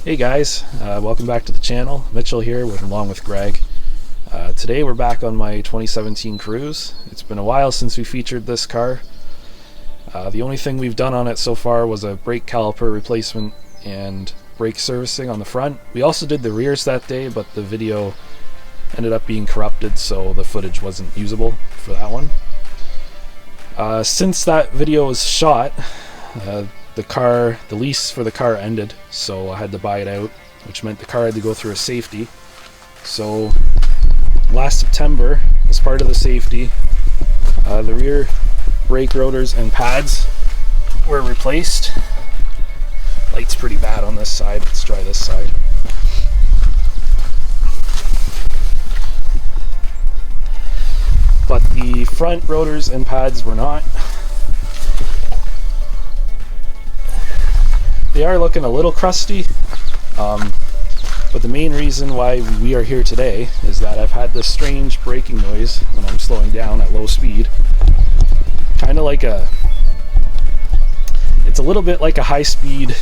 Hey guys, welcome back to the channel. Mitchell here along with Greg. Today we're back on my 2017 Cruze. It's been a while since we featured this car. The only thing we've done on it so far was a brake caliper replacement and brake servicing on the front. We also did the rears that day, but the video ended up being corrupted, so the footage wasn't usable for that one. Since that video was shot, the lease for the car ended, so I had to buy it out, which meant the car had to go through a safety. So last September, as part of the safety, the rear brake rotors and pads were replaced. Light's pretty bad on this side. Let's try this side. But the front rotors and pads were not. They are looking a little crusty, but the main reason why we are here today is that I've had this strange braking noise when I'm slowing down at low speed. Kind of like it's a little bit like a high speed,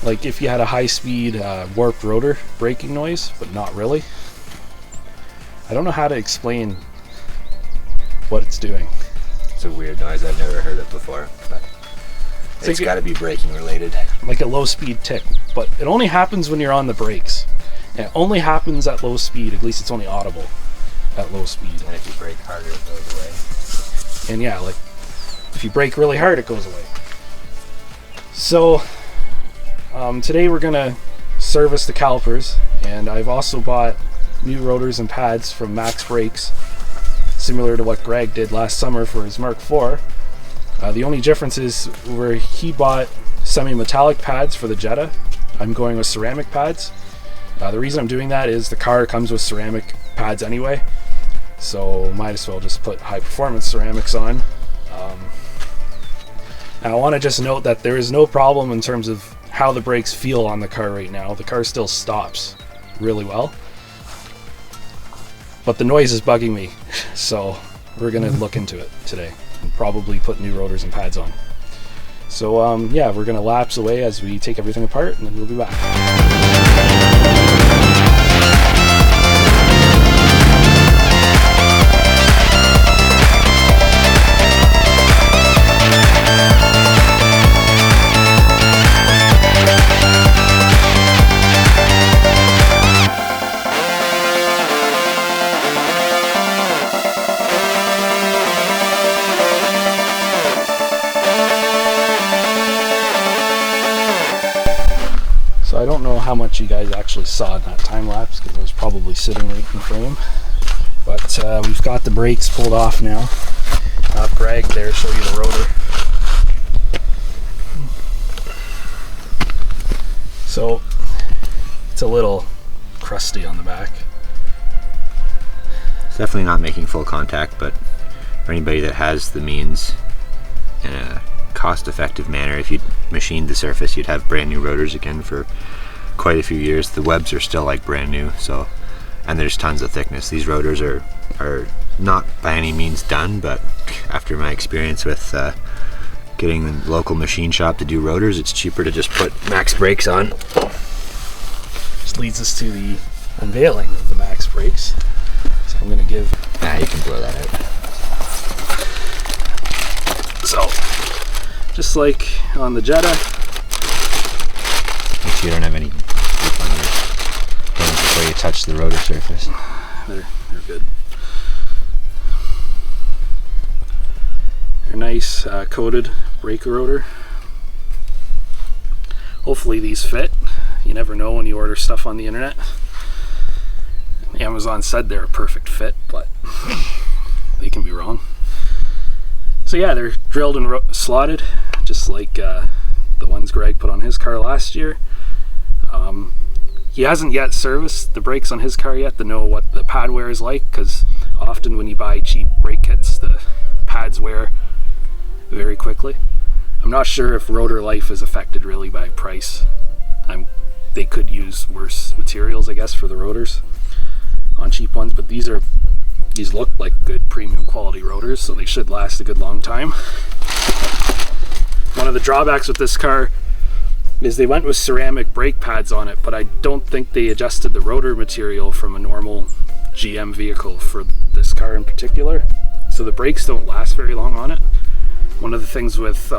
like if you had a high speed warped rotor braking noise, but not really. I don't know how to explain what it's doing. It's a weird noise, I've never heard it before, but it's got to be braking related. Like a low speed tick, but it only happens when you're on the brakes. And it only happens at low speed, at least it's only audible at low speed. And if you brake harder, it goes away. And yeah, like if you brake really hard, it goes away. So today we're gonna service the calipers, and I've also bought new rotors and pads from Max Brakes, similar to what Greg did last summer for his Mark IV. The only difference is where he bought semi-metallic pads for the Jetta, I'm going with ceramic pads. The reason I'm doing that is the car comes with ceramic pads anyway, so might as well just put high performance ceramics on. Now I want to just note that there is no problem in terms of how the brakes feel on the car right now. The car still stops really well, but the noise is bugging me, so we're going to look into it today and probably put new rotors and pads on. So yeah, we're going to lapse away as we take everything apart, and then we'll be back. So I don't know how much you guys actually saw in that time lapse because I was probably sitting right in the frame. But we've got the brakes pulled off now. I'll have Greg there show you the rotor. So it's a little crusty on the back. It's definitely not making full contact, but for anybody that has the means in a cost-effective manner, if you'd machined the surface, you'd have brand new rotors again for quite a few years. The webs are still like brand new, so, and there's tons of thickness. These rotors are not by any means done, but after my experience with getting the local machine shop to do rotors, it's cheaper to just put Max Brakes on. Which leads us to the unveiling of the Max Brakes. So I'm going to give... You can blow that out. So, just like on the Jetta. Make sure you don't have any grip on your hands before you touch the rotor surface. They're good. They're nice coated brake rotor. Hopefully these fit. You never know when you order stuff on the internet. Amazon said they're a perfect fit, but they can be wrong. So yeah, they're drilled and slotted, just like the ones Greg put on his car last year. He hasn't yet serviced the brakes on his car yet to know what the pad wear is like, because often when you buy cheap brake kits, the pads wear very quickly. I'm not sure if rotor life is affected really by price. They could use worse materials, I guess, for the rotors on cheap ones, but these look like good premium quality rotors, so they should last a good long time. One of the drawbacks with this car is they went with ceramic brake pads on it, but I don't think they adjusted the rotor material from a normal GM vehicle for this car in particular. So the brakes don't last very long on it. One of the things with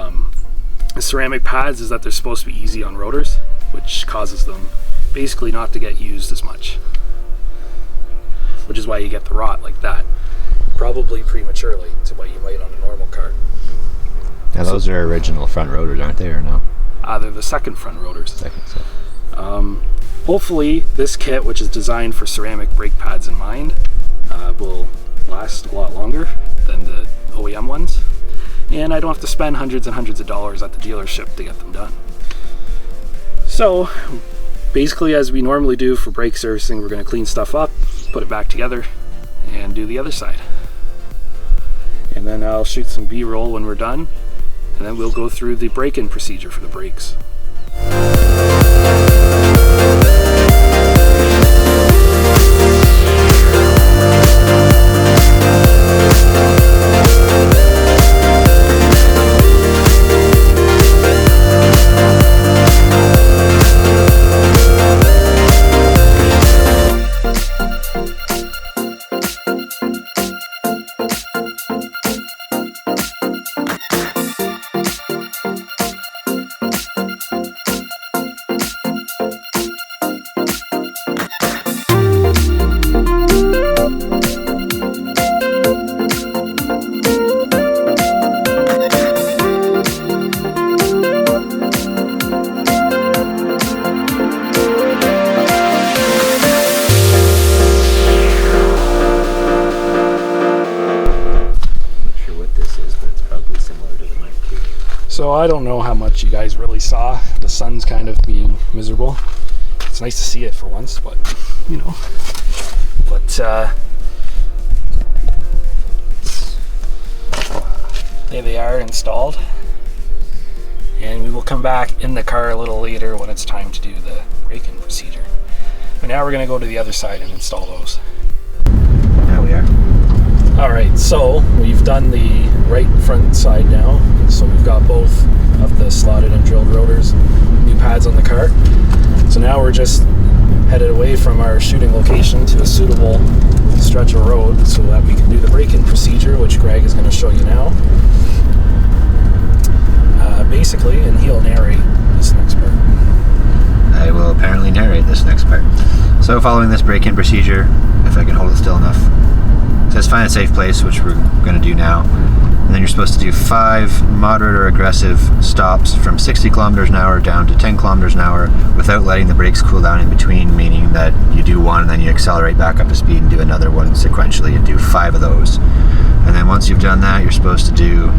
ceramic pads is that they're supposed to be easy on rotors, which causes them basically not to get used as much. Which is why you get the rot like that. Probably prematurely to what you might on a normal car. Now those are original front rotors, aren't they, or no? They're the second front rotors. Second, so. Hopefully this kit, which is designed for ceramic brake pads in mind, will last a lot longer than the OEM ones. And I don't have to spend hundreds and hundreds of dollars at the dealership to get them done. So basically, as we normally do for brake servicing, we're going to clean stuff up, put it back together, and do the other side. And then I'll shoot some B-roll when we're done, and then we'll go through the break-in procedure for the brakes. So I don't know how much you guys really saw. The sun's kind of being miserable. It's nice to see it for once, but you know. But there they are installed. And we will come back in the car a little later when it's time to do the break-in procedure. But now we're going to go to the other side and install those. There we are. Alright, so we've done the right front side now. So we've got both of the slotted and drilled rotors, new pads on the car. So now we're just headed away from our shooting location to a suitable stretch of road so that we can do the break-in procedure, which Greg is going to show you now. Basically, and he'll narrate this next part. I will apparently narrate this next part. So following this break-in procedure, if I can hold it still enough, it says find a safe place, which we're going to do now. And then you're supposed to do 5 moderate or aggressive stops from 60 kilometers an hour down to 10 kilometers an hour without letting the brakes cool down in between, meaning that you do one and then you accelerate back up to speed and do another one sequentially and do 5 of those. And then once you've done that, you're supposed to do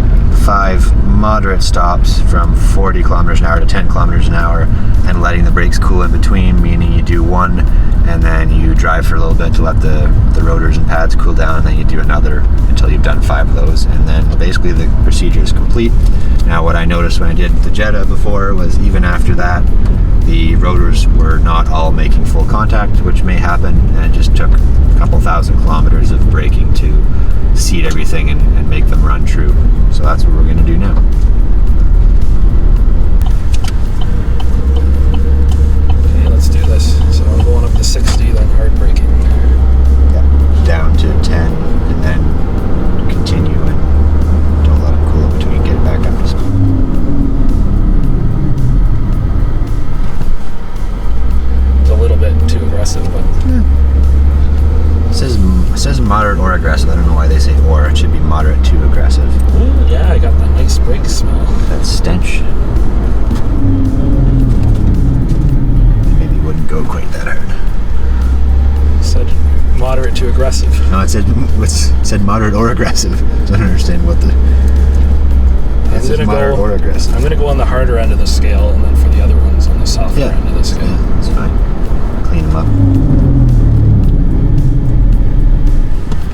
5 moderate stops from 40 kilometers an hour to 10 kilometers an hour and letting the brakes cool in between, meaning you do one and then you drive for a little bit to let the rotors and pads cool down, and then you do another until you've done 5 of those, and then basically the procedure is complete. Now what I noticed when I did the Jetta before was even after that the rotors were not all making full contact, which may happen, and it just took a couple thousand kilometers of braking to seat everything and make them run true. So that's what we're going to do now. Okay, let's do this. So I'm going up to 60, then hard braking. Yeah, down to 10 and then continue and don't let them cool in between, get it back up to speed. It's a little bit too aggressive, but It says moderate or aggressive. I don't know why they say or. It should be moderate to aggressive. ooh, yeah, I got that nice brake smell. That stench. Maybe it wouldn't go quite that hard. It said moderate to aggressive. No, it said moderate or aggressive. So I don't understand what the. It says moderate or aggressive. I'm going to go on the harder end of the scale, and then for the other ones on the softer end of the scale. Yeah, that's fine. Clean them up.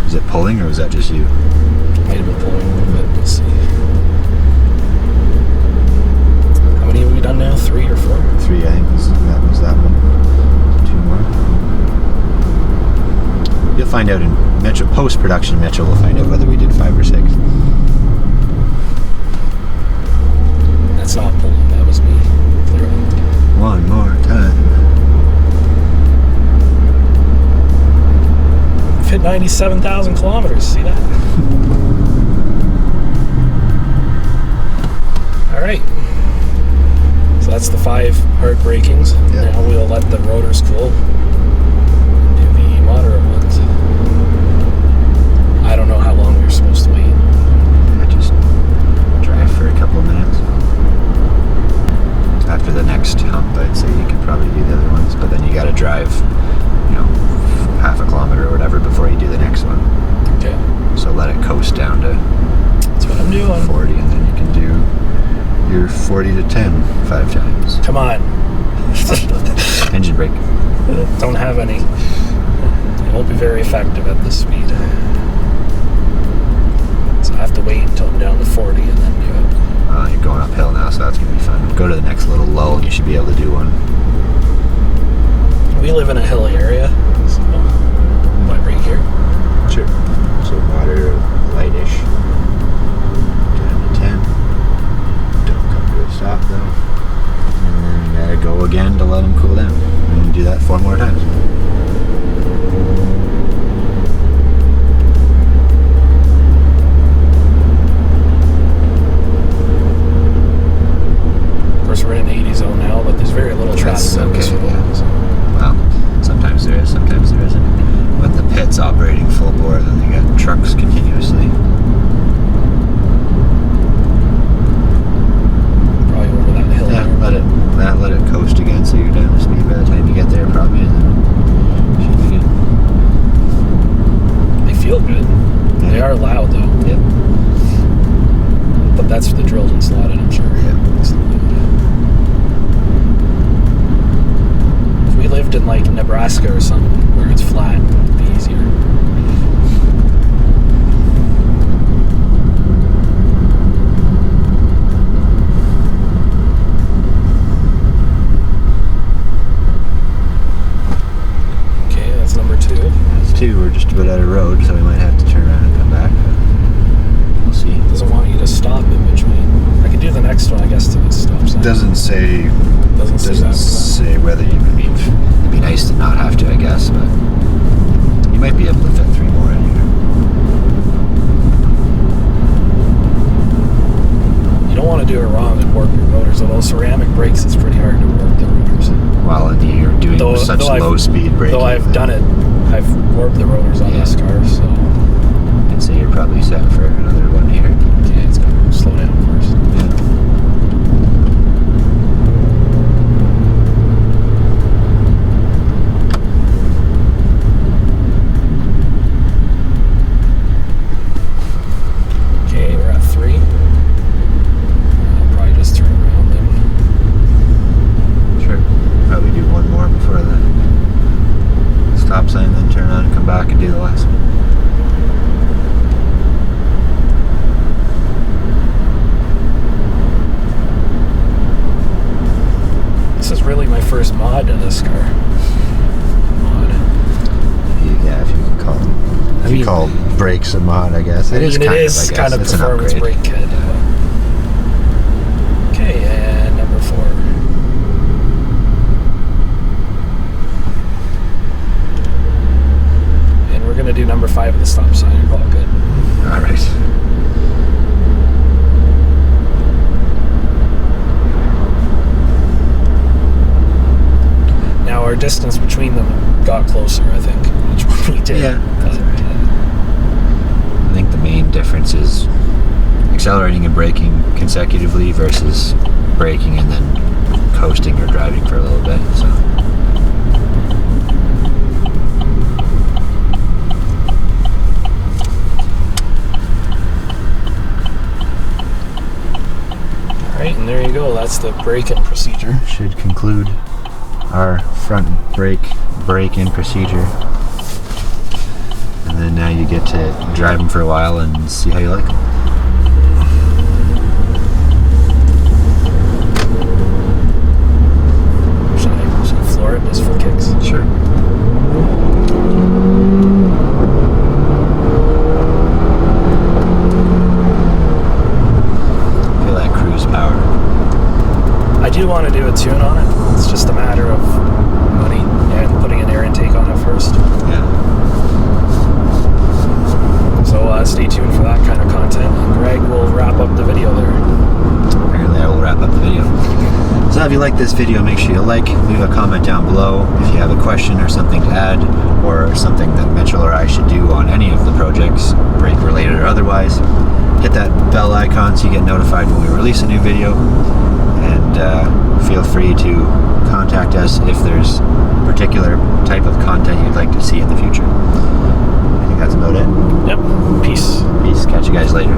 Is it pulling, or was that just you? Might have been pulling a little bit. We'll see. How many have we done now? 3 or 4? 3, I think. That was that one. 2 more. You'll find out in post-production. Mitchell will find out whether we did 5 or 6. That's not pulling. That was me. Clearly. 97,000 kilometers. See that? All right. So that's the 5 hard brakings. Yep. Now we'll let the rotors cool and do the moderate ones. I don't know how long we're supposed to wait. Yeah, just drive for a couple of minutes. After the next hump, I'd say you could probably do the other ones, but then you got to drive, half a kilometer or whatever before you do the next one. Okay. So let it coast down to That's what I'm doing. 40, and then you can do your 40 to 10 5 times. Come on. Engine brake. Don't have any. It won't be very effective at this speed. So I have to wait until I'm down to 40 and then do it. You're going uphill now, so that's going to be fun. Go to the next little lull and you should be able to do one. We live in a hilly area, so might brake here. Sure. So moderate, lightish. Down to 10. Don't come to a stop though. And then you gotta go again to let them cool down. And do that 4 more times. Of course, we're in an 80 zone now, but there's very little traffic on this road. Yeah. So. Well, sometimes there is, sometimes there isn't. But the pit's operating full bore, then they got trucks continuously. Probably over that hill. Yeah, there. let it coast again, so you're down to speed by the time you get there, probably, and then should be good. They feel good. Yeah. They are loud though. Yep. But that's for the drilled and slotted, I'm sure. Yep. If we lived in like Nebraska or something where it's flat, it'd be easier. Okay, that's number 2. That's 2. We're just about out of road, so we might have to turn around and come back. But we'll see. Doesn't want you to stop in between. I could do the next one, I guess, to the stop sign. Doesn't say Doesn't say whether you would be. It'd be nice to not have to, I guess, but you might be able to fit 3 more in here. You don't want to do it wrong and warp your rotors. Although ceramic brakes, it's pretty hard to warp the rotors. While you're doing such low speed braking. Though I've done it, I've warped the rotors on this car, so. I'd say you're probably set for another one here. Yeah, it's going to slow down first. Yeah. Okay, we're at 3. I'll probably just turn around then. Sure. Probably do 1 more before the stop sign, then turn on and come back and do the last one. This is really my first mod to this car. If you can call them. If you call brakes a mod, I guess. It is kind of It's performance an upgrade. brake kit. Okay, and number 4. And we're gonna do number 5 at the stop sign. All good. All right. Now our distance between them got closer, I think, which one we did. Yeah, that's all right. I think the main difference is accelerating and braking consecutively versus braking and then coasting or driving for a little bit. So. Alright, and there you go. That's the braking procedure. Should conclude our front brake-in procedure. And then now you get to drive them for a while and see how you like them. Should I floor it just for kicks? Sure. Feel that cruise power. I do want to do a tune on it. It's just a matter of money and putting an air intake on it first. Yeah. this video, make sure you leave a comment down below if you have a question or something to add, or something that Mitchell or I should do on any of the projects, brake related or otherwise. Hit that bell icon so you get notified when we release a new video, and feel free to contact us if there's a particular type of content you'd like to see in the future. I think that's about it. Yep. Peace. Peace. Catch you guys later.